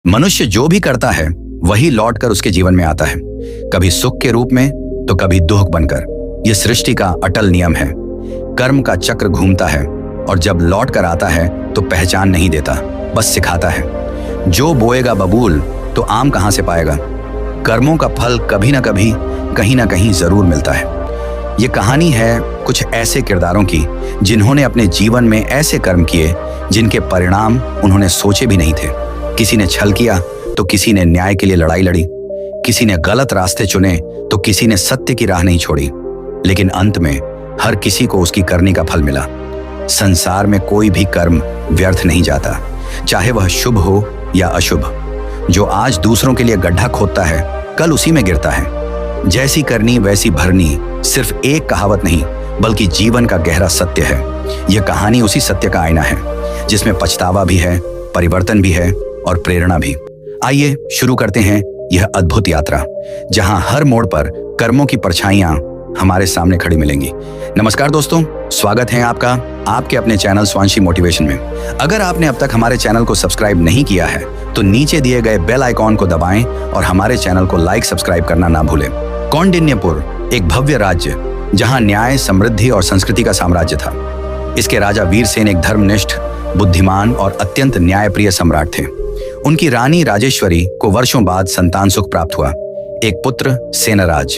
मनुष्य जो भी करता है वही लौटकर उसके जीवन में आता है, कभी सुख के रूप में तो कभी दुख बनकर। यह सृष्टि का अटल नियम है। कर्म का चक्र घूमता है और जब लौट कर आता है तो पहचान नहीं देता, बस सिखाता है। जो बोएगा बबूल तो आम कहां से पाएगा। कर्मों का फल कभी ना कभी कहीं ना कहीं जरूर मिलता है। ये कहानी है कुछ ऐसे किरदारों की जिन्होंने अपने जीवन में ऐसे कर्म किए जिनके परिणाम उन्होंने सोचे भी नहीं थे। किसी ने छल किया तो किसी ने न्याय के लिए लड़ाई लड़ी, किसी ने गलत रास्ते चुने तो किसी ने सत्य की राह नहीं छोड़ी, लेकिन अंत में हर किसी को उसकी करनी का फल मिला। संसार में कोई भी कर्म व्यर्थ नहीं जाता, चाहे वह शुभ हो या अशुभ। जो आज दूसरों के लिए गड्ढा खोदता है कल उसी में गिरता है। जैसी करनी वैसी भरनी सिर्फ एक कहावत नहीं बल्कि जीवन का गहरा सत्य है। यह कहानी उसी सत्य का आईना है जिसमें पछतावा भी है, परिवर्तन भी है और प्रेरणा भी। आइए शुरू करते हैं यह अद्भुत यात्रा जहां हर मोड़ पर कर्मों की परछाइयां हमारे सामने खड़ी मिलेंगी। नमस्कार दोस्तों, स्वागत है आपका आपके अपने चैनल स्वांशी मोटिवेशन में। अगर आपने अब तक हमारे चैनल को सब्सक्राइब नहीं किया है तो नीचे दिए गए बेल आइकॉन को दबाएं और हमारे चैनल को लाइक सब्सक्राइब करना ना भूलें। कौंडिन्यपुर एक भव्य राज्य जहां न्याय, समृद्धि और संस्कृति का साम्राज्य था। इसके राजा वीरसेन एक धर्मनिष्ठ, बुद्धिमान और अत्यंत न्यायप्रिय सम्राट थे। उनकी रानी राजेश्वरी को वर्षों बाद संतान सुख प्राप्त हुआ, एक पुत्र सेनराज।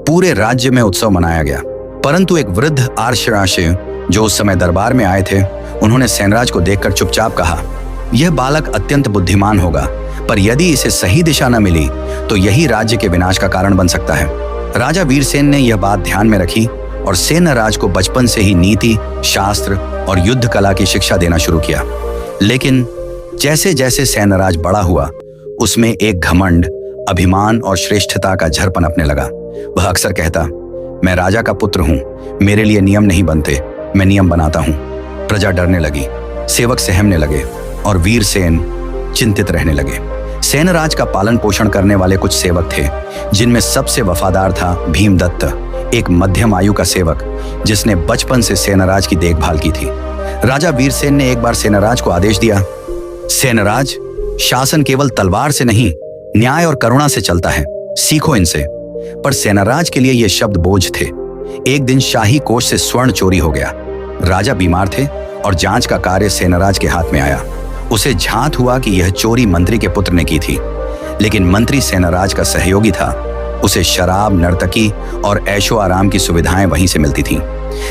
पूरे राज्य में उत्सव मनाया गया, परंतु एक वृद्ध आर्षराशि जो उस समय दरबार में आए थे, उन्होंने सेनराज को देखकर चुपचाप कहा, यह बालक अत्यंत बुद्धिमान होगा, पर यदि इसे सही दिशा न मिली तो यही राज्य के विनाश का कारण बन सकता है। राजा वीरसेन ने यह बात ध्यान में रखी और सेनराज को बचपन से ही नीति, शास्त्र और युद्ध कला की शिक्षा देना शुरू किया। लेकिन जैसे जैसे सेनराज बड़ा हुआ, उसमें एक घमंड, अभिमान और श्रेष्ठता का झर पनपने लगा। वह अक्सर कहता, मैं राजा का पुत्र हूं, मेरे लिए नियम नहीं बनते, मैं नियम बनाता हूं। प्रजा डरने लगी, सेवक सहमने लगे और वीरसेन चिंतित रहने लगे। सेनराज का पालन पोषण करने वाले कुछ सेवक थे, जिनमें सबसे वफादार था भीमदत्त, एक मध्यम आयु का सेवक जिसने बचपन से सेनराज की देखभाल की थी। राजा वीरसेन ने एक बार सेनराज को आदेश दिया, सेनराज, शासन केवल तलवार से नहीं, न्याय और करुणा से चलता है, सीखो इनसे। पर सेनराज के लिए ये शब्द बोझ थे। एक दिन शाही कोष से स्वर्ण चोरी हो गया। राजा बीमार थे और जांच का कार्य सेनराज के हाथ में आया। उसे झांत हुआ कि यह चोरी मंत्री के पुत्र ने की थी, लेकिन मंत्री सेनराज का सहयोगी था। उसे शराब, नर्तकी और ऐशो आराम की सुविधाएं वहीं से मिलती थीं।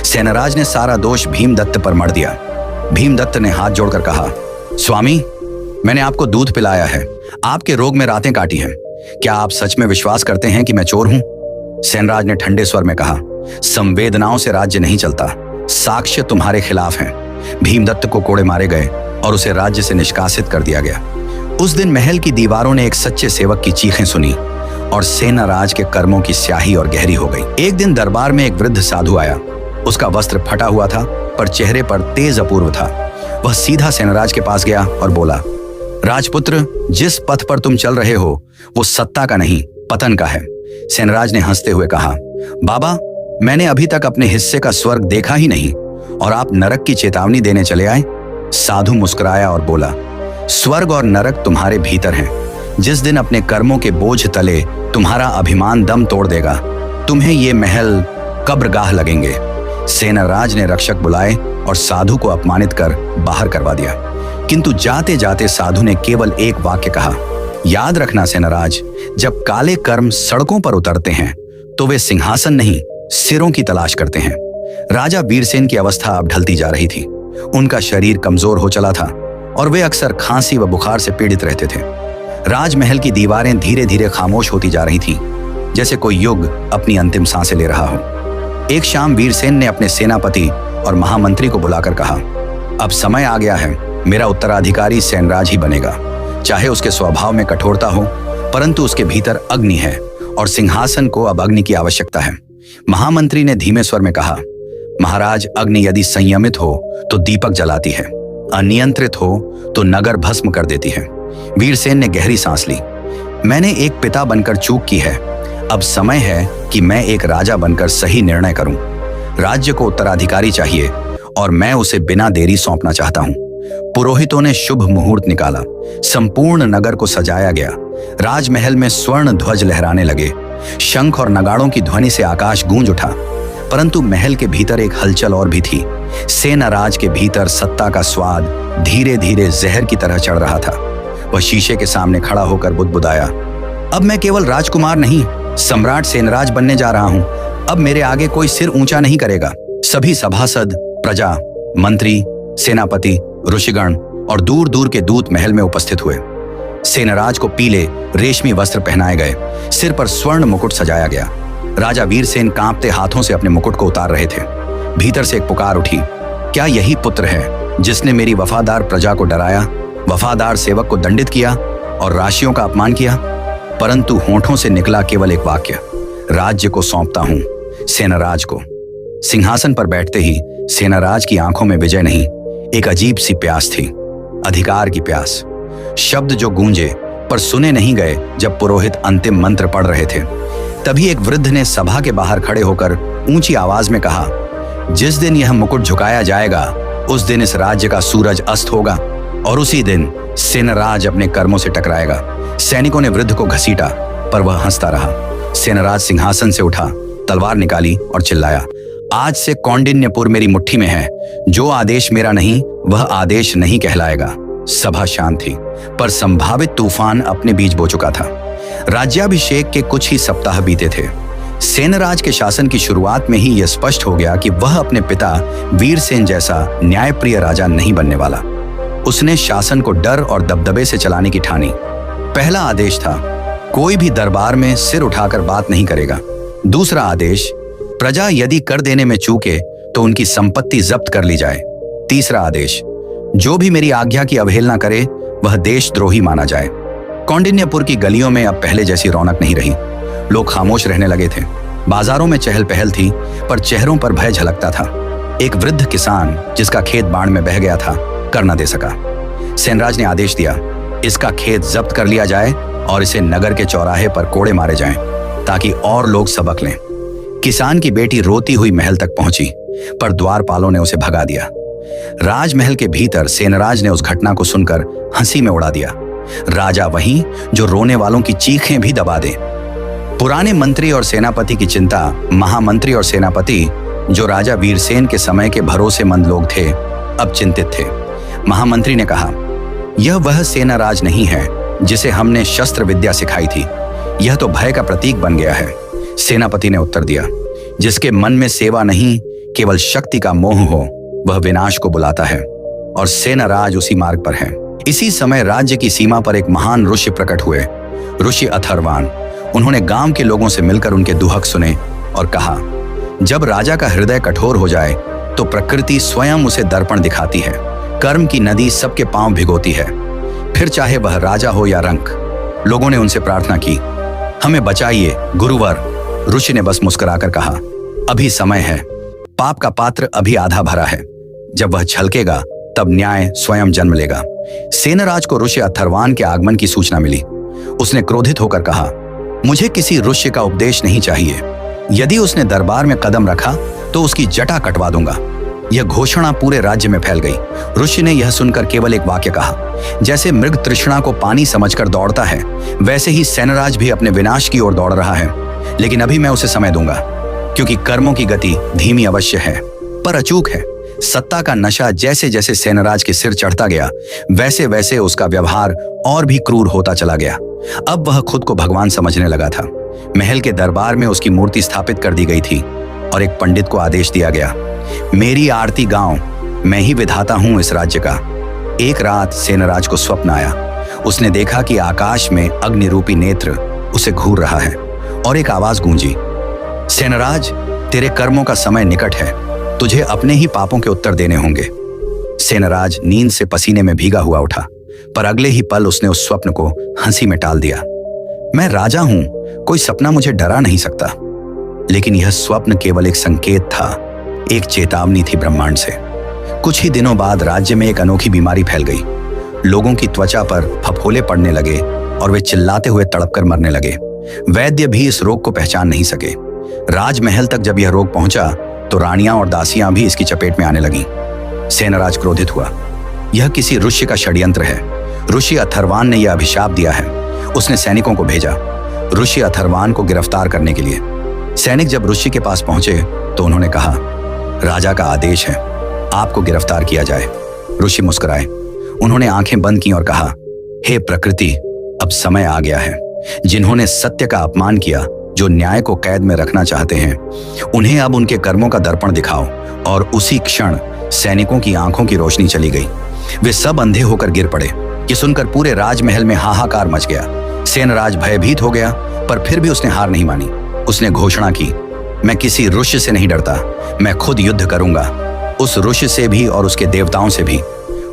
सेनराज ने सारा दोष भीमदत्त पर मढ़ दिया। भीमदत्त ने हाथ जोड़कर कहा, स्वामी, मैंने आपको दूध पिलाया है, आपके रोग में रातें काटी हैं, क्या आप सच में विश्वास करते हैं कि मैं चोर हूं? सेनराज ने ठंडे स्वर में कहा, संवेदनाओं से राज्य नहीं चलता, साक्ष्य तुम्हारे खिलाफ हैं। भीमदत्त को कोड़े मारे गए और उसे राज्य से निष्कासित कर दिया गया। उस दिन महल की दीवारों ने एक सच्चे सेवक की चीखें सुनी और सेनराज के कर्मों की स्याही और गहरी हो गई। एक दिन दरबार में एक वृद्ध साधु आया। उसका वस्त्र फटा हुआ था पर चेहरे पर तेज अपूर्व था। वह सीधा सेनराज के पास गया और बोला, राजपुत्र, जिस पथ पर तुम चल रहे हो वो सत्ता का नहीं, पतन का है। सेनराज ने हंसते हुए कहा, बाबा, मैंने अभी तक अपने हिस्से का स्वर्ग देखा ही नहीं और आप नरक की चेतावनी देने चले आए। साधु मुस्कुराया और बोला, स्वर्ग और नरक तुम्हारे भीतर हैं। जिस दिन अपने कर्मों के बोझ तले तुम्हारा अभिमान दम तोड़ देगा, तुम्हें ये महल कब्रगाह लगेंगे। सेनराज ने रक्षक बुलाए और साधु को अपमानित कर बाहर करवा दिया। किंतु जाते जाते साधु ने केवल एक वाक्य कहा, याद रखना सेनराज, जब काले कर्म सड़कों पर उतरते हैं तो वे सिंहासन नहीं, सिरों की तलाश करते हैं। राजा वीरसेन की अवस्था अब ढलती जा रही थी। उनका शरीर कमजोर हो चला था और वे अक्सर खांसी व बुखार से पीड़ित रहते थे। राजमहल की दीवारें धीरे धीरे खामोश होती जा रही थीं, जैसे कोई युग अपनी अंतिम सांसें ले रहा हो। एक शाम वीरसेन ने अपने सेनापति और महामंत्री को बुलाकर कहा, अब समय आ गया है, मेरा उत्तराधिकारी सेनराज ही बनेगा। चाहे उसके स्वभाव में कठोरता हो, परंतु उसके भीतर अग्नि है और सिंहासन को अब अग्नि की आवश्यकता है। महामंत्री ने धीमे स्वर में कहा, महाराज, अग्नि यदि संयमित हो तो दीपक जलाती है, अनियंत्रित हो तो नगर भस्म कर देती है। वीरसेन ने गहरी सांस ली। मैंने एक पिता बनकर चूक की है, अब समय है कि मैं एक राजा बनकर सही निर्णय करूं। राज्य को उत्तराधिकारी चाहिए और मैं उसे बिना देरी सौंपना चाहता हूं। पुरोहितों ने शुभ मुहूर्त निकाला। संपूर्ण नगर को सजाया गया। राजमहल में स्वर्ण ध्वज लहराने लगे। शंख और नगाड़ों की ध्वनि से आकाश गूंज उठा। परंतु महल के भीतर एक हलचल और भी थी। सेनाराज के भीतर सत्ता का स्वाद धीरे धीरे जहर की तरह चढ़ रहा था। वह शीशे के सामने खड़ा होकर बुदबुदाया, अब मैं केवल राजकुमार नहीं, सम्राट सेनराज बनने जा रहा हूं। अब मेरे आगे कोई सिर ऊंचा नहीं करेगा। सभी सभासद, प्रजा, मंत्री, सेनापति, ऋषिगण और दूर दूर के दूत महल में उपस्थित हुए। सेनराज को पीले रेशमी वस्त्र पहनाए गए। सिर पर स्वर्ण मुकुट सजाया गया। राजा वीरसेन कांपते हाथों से अपने मुकुट को उतार रहे थे। भीतर से एक पुकार उठी, क्या यही पुत्र है जिसने मेरी वफादार प्रजा को डराया, वफादार सेवक को दंडित किया और राशियों का अपमान किया? परंतु होठों से निकला केवल एक वाक्य, राज्य को सौंपता हूं सेनाराज को। सिंहासन पर बैठते ही सेनाराज की आंखों में विजय नहीं, एक अजीब सी प्यास थी, अधिकार की प्यास। शब्द जो गूंजे पर सुने नहीं गए जब पुरोहित अंतिम मंत्र पढ़ रहे थे। तभी एक वृद्ध ने सभा के बाहर खड़े होकर ऊंची आवाज में कहा, जिस दिन यह मुकुट झुकाया जाएगा उस दिन इस राज्य का सूरज अस्त होगा और उसी दिन सेनाराज अपने कर्मों से टकराएगा। सैनिकों ने वृद्ध को घसीटा पर वह हंसता रहा। सेनाराज सिंहासन से उठा, तलवार निकाली और चिल्लाया, आज से कौंडिन्यपुर मेरी मुट्ठी में है। जो आदेश मेरा नहीं वह आदेश नहीं कहलाएगा। सभा शांत थी पर संभावित तूफान अपने बीज बो चुका था। राज्याभिषेक के कुछ ही सप्ताह बीते थे। सेनराज के शासन की शुरुआत में ही यह स्पष्ट हो गया कि वह अपने पिता वीरसेन जैसा न्यायप्रिय राजा नहीं बनने वाला। उसने शासन को डर और दबदबे से चलाने की ठानी। पहला आदेश था, कोई भी दरबार में सिर उठाकर बात नहीं करेगा। दूसरा आदेश, प्रजा यदि कर देने में चूके तो उनकी संपत्ति जब्त कर ली जाए। तीसरा आदेश, जो भी मेरी आज्ञा की अवहेलना करे वह देशद्रोही माना जाए। कौंडिन्यपुर की गलियों में अब पहले जैसी रौनक नहीं रही। लोग खामोश रहने लगे थे। बाजारों में चहल पहल थी पर चेहरों पर भय झलकता था। एक वृद्ध किसान जिसका खेत बाढ़ में बह गया था कर न दे सका। सेनराज ने आदेश दिया, इसका खेत जब्त कर लिया जाए और इसे नगर के चौराहे पर कोड़े मारे जाएं, ताकि और लोग सबक लें। किसान की बेटी रोती हुई महल तक पहुंची पर द्वारपालों ने उसे भगा दिया। राजमहल के भीतर सेनराज ने उस घटना को सुनकर हंसी में उड़ा दिया। राजा वही जो रोने वालों की चीखें भी दबा दे। पुराने मंत्री और सेनापति की चिंता महामंत्री और सेनापति, जो राजा वीरसेन के समय के भरोसेमंद लोग थे, अब चिंतित थे। महामंत्री ने कहा, यह वह सेनाराज नहीं है जिसे हमने शस्त्र विद्या सिखाई थी। यह तो भय का प्रतीक बन गया है। सेनापति ने उत्तर दिया, जिसके मन में सेवा नहीं केवल शक्ति का मोह हो वह विनाश को बुलाता है और सेनाराज उसी मार्ग पर है। इसी समय राज्य की सीमा पर एक महान ऋषि प्रकट हुए, ऋषि अथर्वान। उन्होंने गांव के लोगों से मिलकर उनके दुहक सुने और कहा, जब राजा का हृदय कठोर हो जाए तो प्रकृति स्वयं उसे दर्पण दिखाती है। कर्म की नदी सबके पांव भिगोती है, फिर चाहे वह राजा हो या रंक। लोगों ने उनसे प्रार्थना की, हमें बचाइए गुरुवर। ऋषि ने बस मुस्कुराकर कहा, अभी समय है, पाप का पात्र अभी आधा भरा है। जब वह छलकेगा तब न्याय स्वयं जन्म लेगा। सेनराज को ऋषि अथर्वान के आगमन की सूचना मिली। उसने क्रोधित होकर कहा, मुझे किसी ऋषि का उपदेश नहीं चाहिए। यदि उसने दरबार में कदम रखा तो उसकी जटा कटवा दूंगा। यह घोषणा पूरे राज्य में फैल गई। ऋषि ने यह सुनकर केवल एक वाक्य कहा, जैसे मृग तृष्णा को पानी समझकर दौड़ता है वैसे ही सेनराज भी अपने विनाश की ओर दौड़ रहा है। लेकिन अभी मैं उसे समय दूंगा, क्योंकि कर्मों की गति धीमी अवश्य है पर अचूक है। सत्ता का नशा जैसे जैसे सेनराज के सिर चढ़ता गया वैसे वैसे उसका व्यवहार और भी क्रूर होता चला गया। अब वह खुद को भगवान समझने लगा था। महल के दरबार में उसकी मूर्ति स्थापित कर दी गई थी और एक पंडित को आदेश दिया गया, मेरी आरती गांव, मैं ही विधाता हूं इस राज्य का। एक रात सेनराज को स्वप्न आया। उसने देखा कि आकाश में अग्नि रूपी नेत्र उसे घूर रहा है और एक आवाज गूंजी, सेनराज, तेरे कर्मों का समय निकट है, तुझे अपने ही पापों के उत्तर देने होंगे। सेनराज नींद से पसीने में भीगा हुआ उठा पर अगले ही पल उसने उस स्वप्न को हंसी में टाल दिया। मैं राजा हूं, कोई सपना मुझे डरा नहीं सकता। लेकिन यह स्वप्न केवल एक संकेत था, एक चेतावनी थी ब्रह्मांड से। कुछ ही दिनों बाद राज्य में एक अनोखी बीमारी फैल गई। लोगों की त्वचा पर फफोले पड़ने लगे और वे चिल्लाते हुए तड़प कर मरने लगे। वैद्य भी इस रोग को पहचान नहीं सके। राजमहल तक जब यह रोग पहुंचा तो रानियां और दासियां भी इसकी चपेट में आने लगीं। सेनराज क्रोधित हुआ। यह किसी ऋषि का षड्यंत्र है। ऋषि अथर्वान ने यह अभिशाप दिया है। उसने सैनिकों को भेजा ऋषि अथर्वान को गिरफ्तार करने के लिए। सैनिक जब ऋषि के पास पहुंचे तो उन्होंने कहा, राजा का आदेश है, आपको गिरफ्तार किया जाए। ऋषि मुस्कुराए। उन्होंने आंखें बंद की और कहा, हे प्रकृति, अब समय आ गया है। जिन्होंने सत्य का अपमान किया, जो न्याय को कैद में रखना चाहते हैं, उन्हें अब उनके कर्मों का दर्पण दिखाओ। और उसी क्षण सैनिकों की आंखों की रोशनी चली गई। वे सब अंधे होकर गिर पड़े। ये सुनकर पूरे राजमहल में हाहाकार मच गया। सेनराज भयभीत हो गया, पर फिर भी उसने हार नहीं मानी। उसने घोषणा की, मैं किसी ऋषि से नहीं डरता, मैं खुद युद्ध करूंगा, उस ऋषि से भी और उसके देवताओं से भी।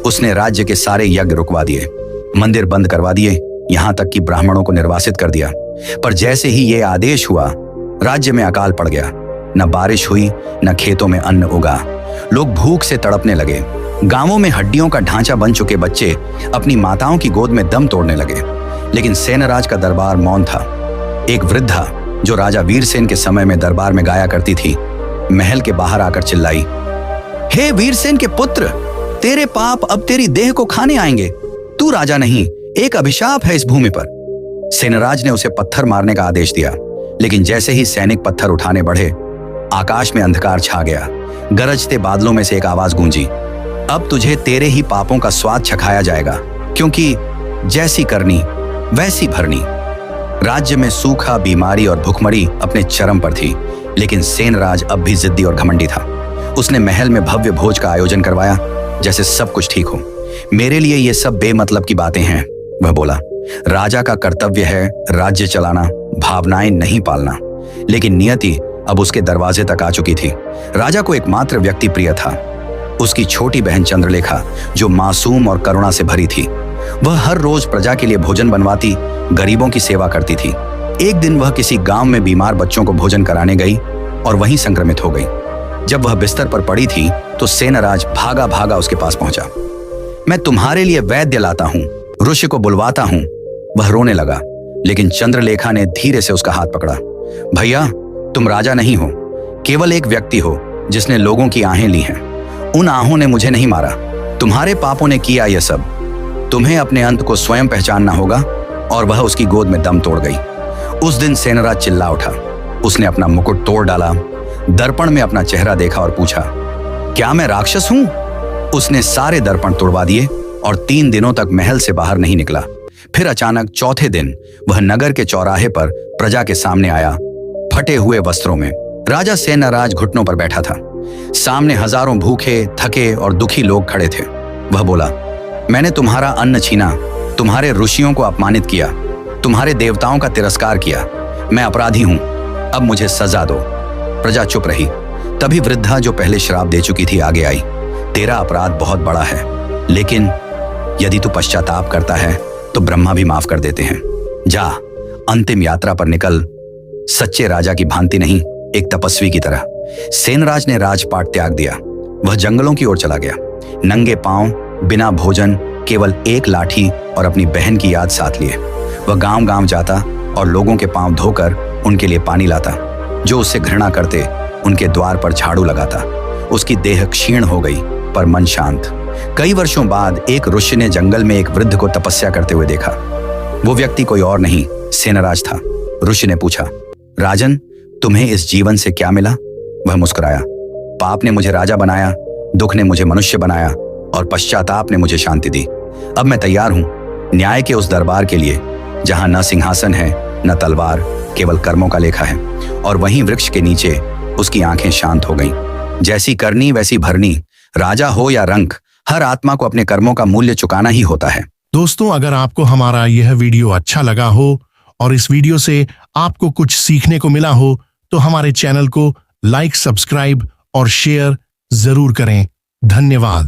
उसने राज्य के सारे यज्ञ रुकवा दिए, मंदिर बंद करवा दिए, यहां तक कि ब्राह्मणों को निर्वासित कर दिया। पर जैसे ही ये आदेश हुआ, राज्य में अकाल पड़ गया। न बारिश हुई, न खेतों में अन्न उगा। लोग भूख से तड़पने लगे। गांवों में हड्डियों का ढांचा बन चुके बच्चे अपनी माताओं की गोद में दम तोड़ने लगे। लेकिन सेनराज का दरबार मौन था। एक वृद्धा, जो राजा वीरसेन के समय में दरबार में गाया करती थी, महल के बाहर आकर चिल्लाई, हे वीरसेन के पुत्र, तेरे पाप अब तेरी देह को खाने आएंगे। तू राजा नहीं, एक अभिशाप है इस भूमि पर। सेनराज ने उसे पत्थर मारने का आदेश दिया, लेकिन जैसे ही सैनिक पत्थर उठाने बढ़े, आकाश में अंधकार छा गया। गरजते बादलों में से एक आवाज गूंजी, अब तुझे तेरे ही पापों का स्वाद चखाया जाएगा, क्योंकि जैसी करनी वैसी भरनी। राज्य में सूखा, बीमारी और भुखमरी अपने चरम पर थी, लेकिन सेनराज अब भी जिद्दी और घमंडी था। उसने महल में भव्य भोज का आयोजन करवाया, जैसे सब कुछ ठीक हो। मेरे लिए ये सब बेमतलब की बातें हैं, वह बोला। राजा का कर्तव्य है राज्य चलाना, भावनाएं नहीं पालना। लेकिन नियति अब उसके दरवाजे तक आ चुकी थी। राजा को एकमात्र व्यक्ति प्रिय था, उसकी छोटी बहन चंद्रलेखा, जो मासूम और करुणा से भरी थी। वह हर रोज प्रजा के लिए भोजन बनवाती, गरीबों की सेवा करती थी। एक दिन वह किसी गांव में बीमार बच्चों को भोजन कराने गई और वहीं संक्रमित हो गई। जब वह बिस्तर पर पड़ी थी तो सेनराज भागा भागा उसके पास पहुंचा। मैं तुम्हारे लिए वैद्य लाता हूं, ऋषि को बुलवाता हूं। वह रोने लगा, लेकिन चंद्रलेखा ने धीरे से उसका हाथ पकड़ा। भैया, तुम राजा नहीं हो, केवल एक व्यक्ति हो जिसने लोगों की आहें ली हैं। उन आहों ने मुझे नहीं मारा, तुम्हारे पापों ने किया यह सब। तुम्हें अपने अंत को स्वयं पहचानना होगा। और वह उसकी गोद में दम तोड़ गई। उस दिन सेनराज चिल्ला उठा। उसने अपना मुकुट तोड़ डाला, दर्पण में अपना चेहरा देखा और पूछा, क्या मैं राक्षस हूं? उसने सारे दर्पण तोड़वा दिए और 3 दिनों तक महल से बाहर नहीं निकला। फिर अचानक चौथे दिन वह नगर के चौराहे पर प्रजा के सामने आया, फटे हुए वस्त्रों में। राजा सेनराज घुटनों पर बैठा था। सामने हजारों भूखे, थके और दुखी लोग खड़े थे। वह बोला, मैंने तुम्हारा अन्न छीना, तुम्हारे ऋषियों को अपमानित किया, तुम्हारे देवताओं का तिरस्कार किया। मैं अपराधी हूं, अब मुझे सजा दो। प्रजा चुप रही। तभी वृद्धा, जो पहले श्राप दे चुकी थी, आगे आई। तेरा अपराध बहुत बड़ा है, लेकिन यदि तू पश्चाताप करता है तो ब्रह्मा भी माफ कर देते हैं। जा, अंतिम यात्रा पर निकल, सच्चे राजा की भांति नहीं, एक तपस्वी की तरह। सेनराज ने राजपाट त्याग दिया। वह जंगलों की ओर चला गया, नंगे पांव, बिना भोजन, केवल एक लाठी और अपनी बहन की याद साथ लिए। वह गांव गांव जाता और लोगों के पांव धोकर उनके लिए पानी लाता। जो उससे घृणा करते उनके द्वार पर झाड़ू लगाता। उसकी देह क्षीण हो गई, पर मन शांत। कई वर्षों बाद एक ऋषि ने जंगल में एक वृद्ध को तपस्या करते हुए देखा। वो व्यक्ति कोई और नहीं, सेनराज था। ऋषि ने पूछा, राजन, तुम्हें इस जीवन से क्या मिला? वह मुस्कुराया, पाप ने मुझे राजा बनाया, दुख ने मुझे मनुष्य बनाया और पश्चाताप ने मुझे शांति दी। अब मैं तैयार हूं न्याय के उस दरबार के लिए जहां न सिंहासन है, न तलवार, केवल कर्मों का लेखा है। और वहीं वृक्ष के नीचे उसकी आंखें शांत हो गईं। जैसी करनी वैसी भरनी। राजा हो या रंक, हर आत्मा को अपने कर्मों का मूल्य चुकाना ही होता है। दोस्तों, अगर आपको हमारा यह वीडियो अच्छा लगा हो और इस वीडियो से आपको कुछ सीखने को मिला हो, तो हमारे चैनल को लाइक, सब्सक्राइब और शेयर जरूर करें। धन्यवाद।